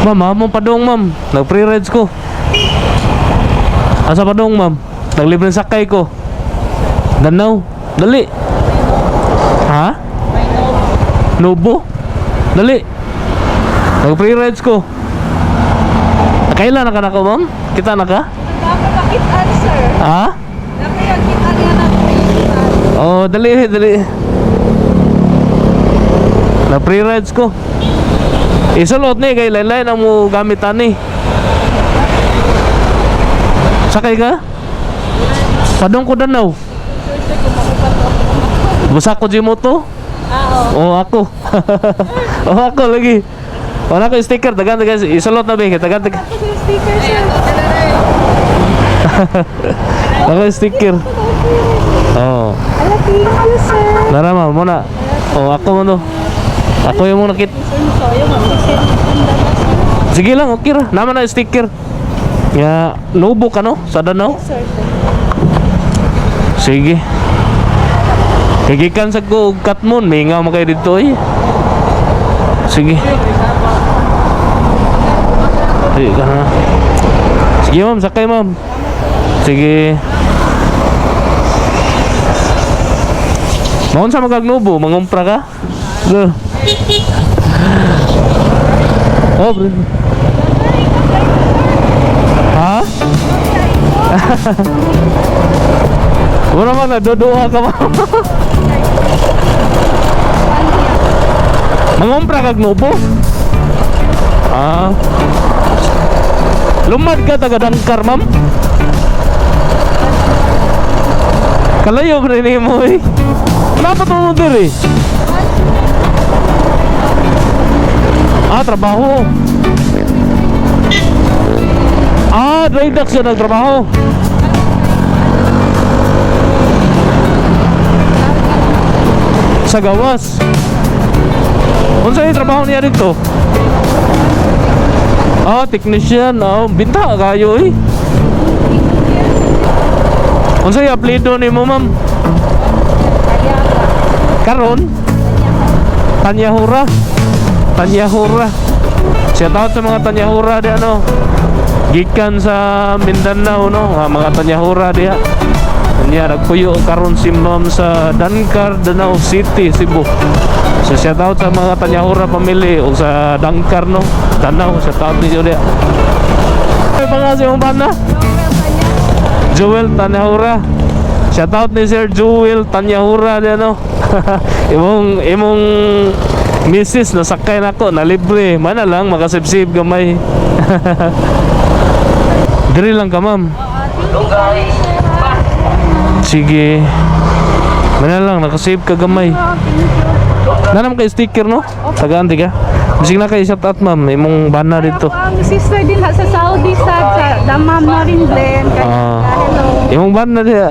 Ma'am, hamon padong ma'am. Nag-pre-rides ko. Asa padong ma'am? Naglibreng sakay ko. Danaw. Dali. Ha? Nubo? Dali. Nag-pre-rides ko. Kailan na ka na ko ma'am? Kita na ka? Nakikitaan, sir. Ha? Nakikitaan yan ang pre-rides. Oh, dali, dali. Na-pre-rides ko. Isulot ni kay lain-lain ang mo gamitan ni. Sakay ka? Padong ko danaw. Busa ko di mo to? Oh, ako. Oh, ako lagi. Wala ko sticker, dagan isulot na ba? Dagan. Sticker, sir. Ako sticker. Oh. Ala, thank you, sir. Narama mo na. Oh, ako mo no. Ako yung mong nakit. Sige lang, okay ra. Naman na sticker. Ya, nubo ka no? Sa danaw? Sir, Sige. Kagikan sa ko cut mo, mingaw mo kayo dito eh. Sige. Sige ka na. Sige ma'am, sakay ma'am. Sige. Maun sa magagnubo, mangumpra ka? Go. Oh, bro. Ha? Wala man, nadodoha ka ma'am. Mangumpra kag nubo? Ah. Lumad ka taga Dangkar, ma'am? Kalayo ba rin mo eh? Kenapa mo diri? Ah, trabaho. Ah, dry dock siya nagtrabaho. Sa gawas. Unsa yung trabaho niya dito? Ah, technician. Ah, binta kayo eh. Unsa yung apelido ni mo, ma'am? Karon? Tanyahura. Tanyahura. Siya tawag sa mga Tanyahura di ano. Gikan sa Mindanao no, mga Tanyahura diha. Kanya nagpuyo karon si ma'am sa Dangkar, Danau City, Cebu. So siya tawag sa mga Tanyahura pamili o sa Dangkar no, Danau siya tawag ni Julia. Ano pangalan yung banda? Joel Tanyahura. Shout out ni Sir Joel Tanyahura di ano. imong misis na sakay nako na libre. Mana lang makasipsip gamay. Diri lang ka ma'am. Sige. Mana lang nakasave ka gamay. Nanam kay sticker no? Tagaan ka. Bisig na kay shout out ma'am, imong bana dito. ang sister din sa Saudi sa Damam Norin Glen. Hello. Imong bana diha.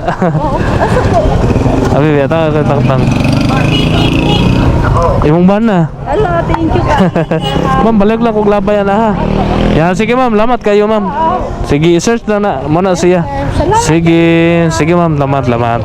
Abi beta ka tang. Imong bana. Hello, thank you. Ma'am, balik lang kung labay na ha. Yan, sige ma'am, lamat kayo ma'am. Sige, search na mo na siya. Sige, sige ma'am, lamat.